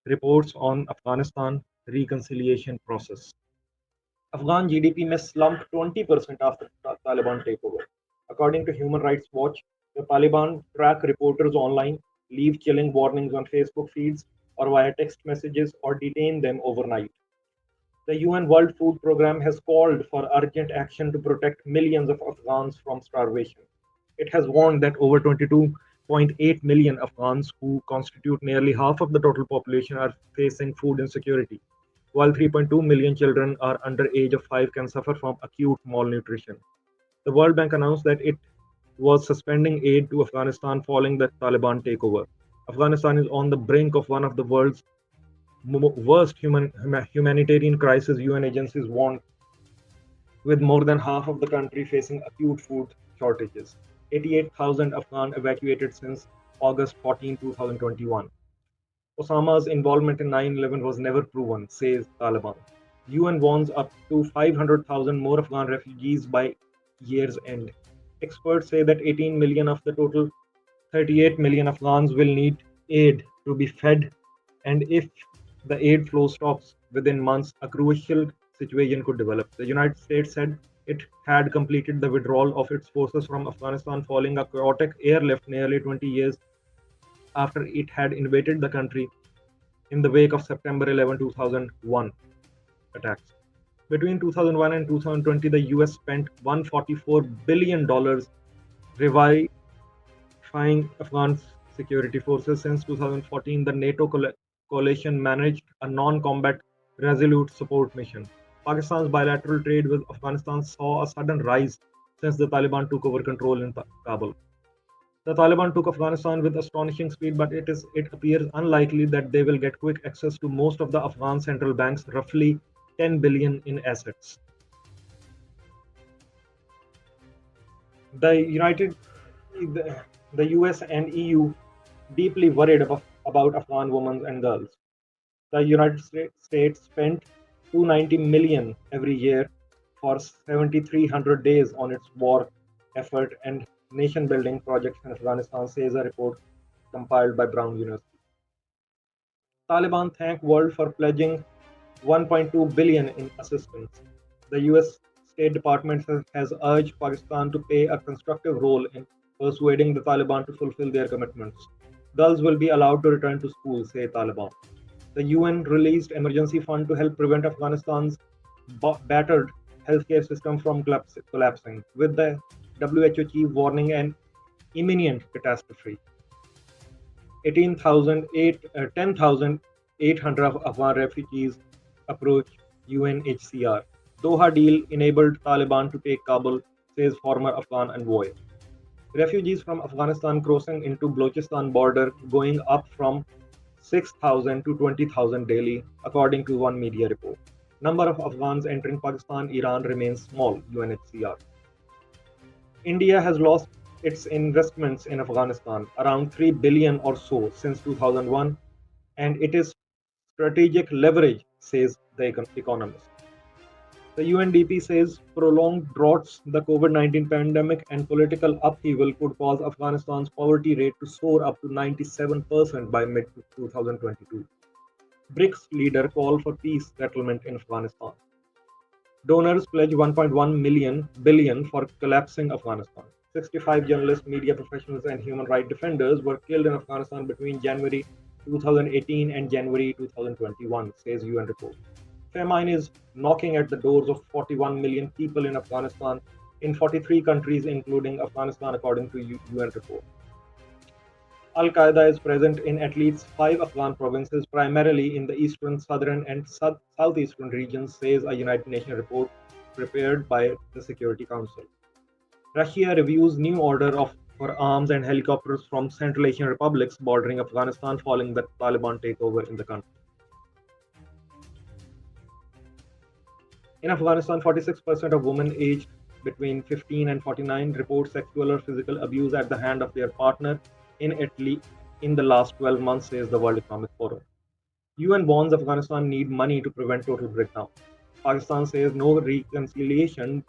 reports on Afghanistan reconciliation process. Afghan GDP may slump 20% after Taliban takeover. According to Human Rights Watch, the Taliban track reporters online, leave chilling warnings on Facebook feeds or via text messages, or detain them overnight. The UN World Food Programme has called for urgent action to protect millions of Afghans from starvation. It has warned that over 22.8 million Afghans, who constitute nearly half of the total population, are facing food insecurity, while 3.2 million children are under age of 5 can suffer from acute malnutrition. The World Bank announced that it was suspending aid to Afghanistan following the Taliban takeover. Afghanistan is on the brink of one of the world's worst humanitarian crisis, UN agencies warned, with more than half of the country facing acute food shortages. 88,000 Afghan evacuated since August 14, 2021. Osama's involvement in 9/11 was never proven, says Taliban. UN warns up to 500,000 more Afghan refugees by year's end. Experts say that 18 million of the total 38 million Afghans will need aid to be fed, and if the aid flow stops within months, a crucial situation could develop. The United States said it had completed the withdrawal of its forces from Afghanistan following a chaotic airlift nearly 20 years after it had invaded the country in the wake of September 11, 2001 attacks. Between 2001 and 2020, the US spent $144 billion reviving Afghan security forces. Since 2014, the NATO coalition managed a non-combat resolute support mission. Pakistan's bilateral trade with Afghanistan saw a sudden rise since the Taliban took over control in Kabul. The Taliban took Afghanistan with astonishing speed, but it appears unlikely that they will get quick access to most of the Afghan central bank's roughly 10 billion in assets. The United the US and EU deeply worried about Afghan women and girls. The United States spent 290 million every year for 7,300 days on its war effort and nation building projects in Afghanistan, says a report compiled by Brown University. Taliban thanked world for pledging 1.2 billion in assistance. The US State Department has urged Pakistan to play a constructive role in persuading the Taliban to fulfill their commitments. Girls will be allowed to return to school, say Taliban. The UN released emergency fund to help prevent Afghanistan's battered healthcare system from collapsing, with the WHO chief warning an imminent catastrophe. 10,800 Afghan refugees approach UNHCR. Doha deal enabled Taliban to take Kabul, says former Afghan envoy. Refugees from Afghanistan crossing into Balochistan border going up from 6,000 to 20,000 daily, according to one media report. Number of Afghans entering Pakistan, Iran remains small, UNHCR. India has lost its investments in Afghanistan, around 3 billion or so since 2001, and it is strategic leverage, says the economist. The UNDP says prolonged droughts, the COVID-19 pandemic, and political upheaval could cause Afghanistan's poverty rate to soar up to 97% by mid 2022. BRICS leader call for peace settlement in Afghanistan. Donors pledge 1.1 billion for collapsing Afghanistan. 65 journalists, media professionals, and human rights defenders were killed in Afghanistan between January 2018 and January 2021, says UN report. Famine is knocking at the doors of 41 million people in Afghanistan in 43 countries, including Afghanistan, according to UN report. Al-Qaeda is present in at least 5 Afghan provinces, primarily in the eastern, southern, and southeastern regions, says a United Nations report prepared by the Security Council. Russia reviews new order for arms and helicopters from Central Asian republics bordering Afghanistan following the Taliban takeover in the country. In Afghanistan, 46% of women aged between 15 and 49 report sexual or physical abuse at the hand of their partner in Italy in the last 12 months, says the World Economic Forum. UN warns Afghanistan need money to prevent total breakdown. Pakistan says no reconciliation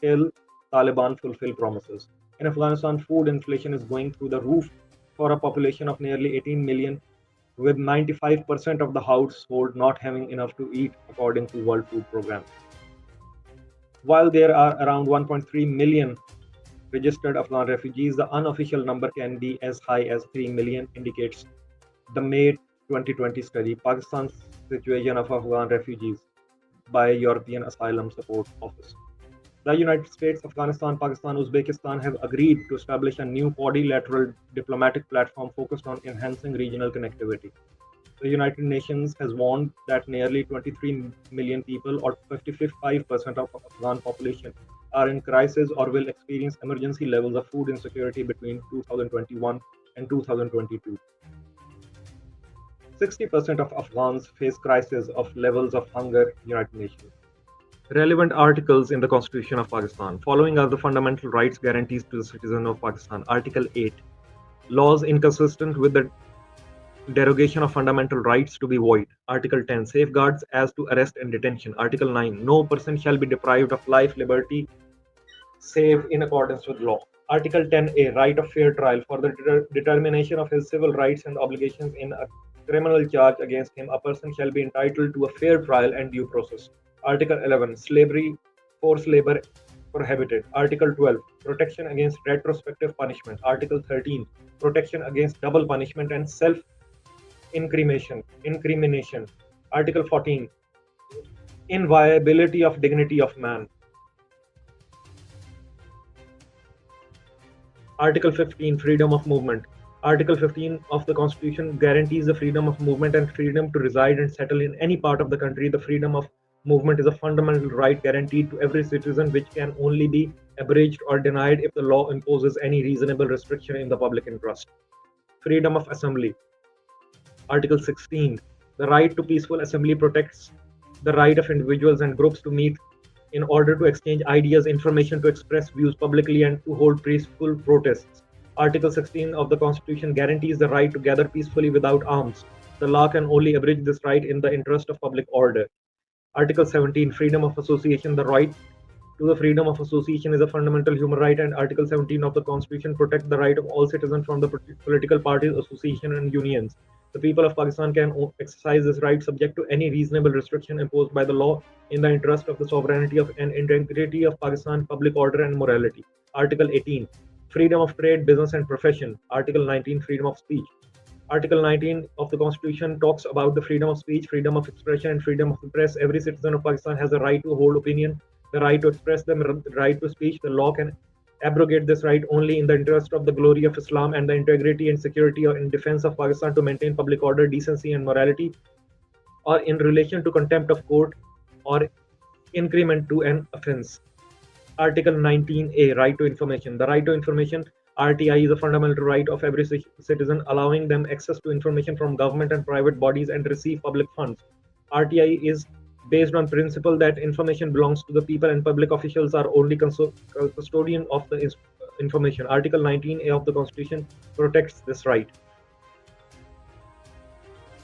till Taliban fulfill promises. In Afghanistan, food inflation is going through the roof for a population of nearly 18 million. with 95% of the household not having enough to eat, according to World Food Programme. While there are around 1.3 million registered Afghan refugees, the unofficial number can be as high as 3 million, indicates the May 2020 study, Pakistan's Situation of Afghan Refugees, by European Asylum Support Office. The United States, Afghanistan, Pakistan, Uzbekistan have agreed to establish a new quadrilateral diplomatic platform focused on enhancing regional connectivity. The United Nations has warned that nearly 23 million people, or 55% of Afghan population, are in crisis or will experience emergency levels of food insecurity between 2021 and 2022. 60% of Afghans face crisis of levels of hunger, United Nations. Relevant articles in the Constitution of Pakistan. Following are the fundamental rights guarantees to the citizen of Pakistan. Article 8. Laws inconsistent with the derogation of fundamental rights to be void. Article 10. Safeguards as to arrest and detention. Article 9. No person shall be deprived of life, liberty, save in accordance with law. Article 10A. Right of fair trial. For the determination of his civil rights and obligations in a criminal charge against him, a person shall be entitled to a fair trial and due process. Article 11. Slavery, forced labor prohibited. Article 12. Protection against retrospective punishment. Article 13. Protection against double punishment and self incrimination. Article 14. Inviolability of dignity of man. Article 15. Freedom of movement. Article 15 of the Constitution guarantees the freedom of movement and freedom to reside and settle in any part of the country. The freedom of movement is a fundamental right guaranteed to every citizen, which can only be abridged or denied if the law imposes any reasonable restriction in the public interest. Freedom of assembly. Article 16. The right to peaceful assembly protects the right of individuals and groups to meet in order to exchange ideas, information, to express views publicly, and to hold peaceful protests. Article 16 of the Constitution guarantees the right to gather peacefully without arms. The law can only abridge this right in the interest of public order. Article 17. Freedom of association. The right to the freedom of association is a fundamental human right, and Article 17 of the Constitution protects the right of all citizens from the political parties, associations, and unions. The people of Pakistan can exercise this right subject to any reasonable restriction imposed by the law in the interest of the sovereignty of and integrity of Pakistan, public order, and morality. Article 18. Freedom of trade, business, and profession. Article 19. Freedom of speech. Article 19 of the Constitution talks about the freedom of speech, freedom of expression, and freedom of the press. Every citizen of Pakistan has the right to hold opinion, the right to express them, the right to speech. The law can abrogate this right only in the interest of the glory of Islam and the integrity and security or in defense of Pakistan, to maintain public order, decency, and morality, or in relation to contempt of court or increment to an offense. Article 19A. Right to information. The right to information, RTI, is a fundamental right of every citizen, allowing them access to information from government and private bodies and receive public funds. RTI is based on principle that information belongs to the people and public officials are only custodian of the information. Article 19A of the Constitution protects this right.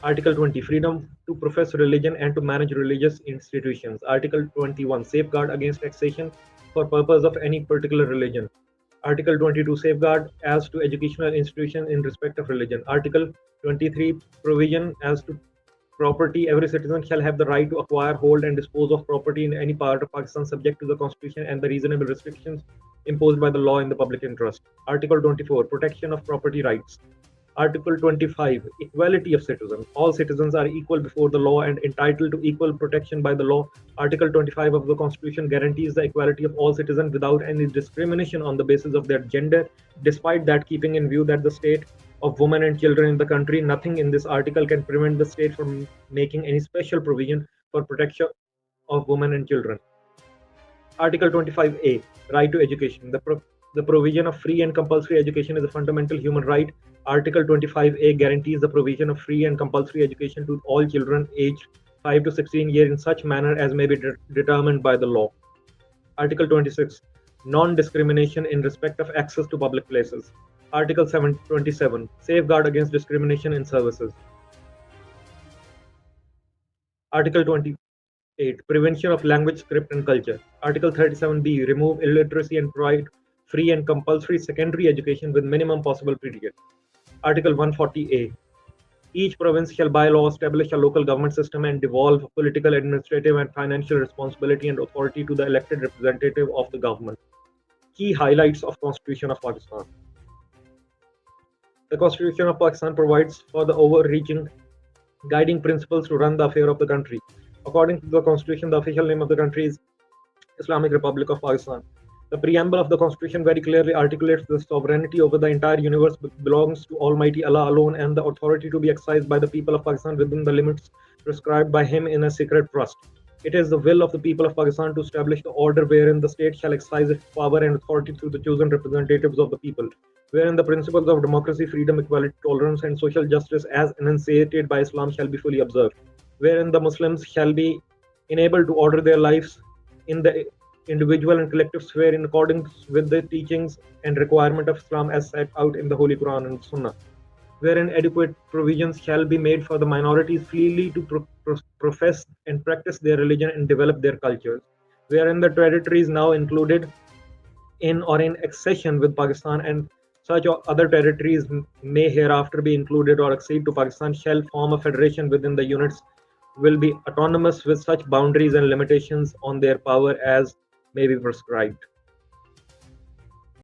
Article 20. Freedom to profess religion and to manage religious institutions. Article 21. Safeguard against taxation for purpose of any particular religion. Article 22. Safeguard as to educational institutions in respect of religion. Article 23. Provision as to property. Every citizen shall have the right to acquire, hold, and dispose of property in any part of Pakistan subject to the Constitution and the reasonable restrictions imposed by the law in the public interest. Article 24. Protection of property rights. Article 25. Equality of citizens. All citizens are equal before the law and entitled to equal protection by the law. Article 25 of the Constitution guarantees the equality of all citizens without any discrimination on the basis of their gender. Despite that, keeping in view that the state of women and children in the country, nothing in this article can prevent the state from making any special provision for protection of women and children. Article 25A. Right to education. The provision of free and compulsory education is a fundamental human right. Article 25A guarantees the provision of free and compulsory education to all children aged 5 to 16 years in such manner as may be determined by the law. Article 26. Non-discrimination in respect of access to public places. Article 27. Safeguard against discrimination in services. Article 28. Prevention of language, script, and culture. Article 37B. Remove illiteracy and provide free and compulsory secondary education with minimum possible period. Article 140A. Each province shall by law establish a local government system and devolve political, administrative, and financial responsibility and authority to the elected representative of the government. Key highlights of Constitution of Pakistan. The Constitution of Pakistan provides for the overreaching guiding principles to run the affair of the country. According to the Constitution, the official name of the country is Islamic Republic of Pakistan. The preamble of the Constitution very clearly articulates the sovereignty over the entire universe belongs to Almighty Allah alone, and the authority to be exercised by the people of Pakistan within the limits prescribed by Him in a sacred trust. It is the will of the people of Pakistan to establish the order wherein the state shall exercise its power and authority through the chosen representatives of the people, wherein the principles of democracy, freedom, equality, tolerance, and social justice as enunciated by Islam shall be fully observed, wherein the Muslims shall be enabled to order their lives in the individual and collective sphere in accordance with the teachings and requirement of Islam as set out in the Holy Quran and Sunnah, wherein adequate provisions shall be made for the minorities freely to profess and practice their religion and develop their cultures, wherein the territories now included in or in accession with Pakistan and such other territories may hereafter be included or accede to Pakistan shall form a federation within the units will be autonomous with such boundaries and limitations on their power as may be prescribed.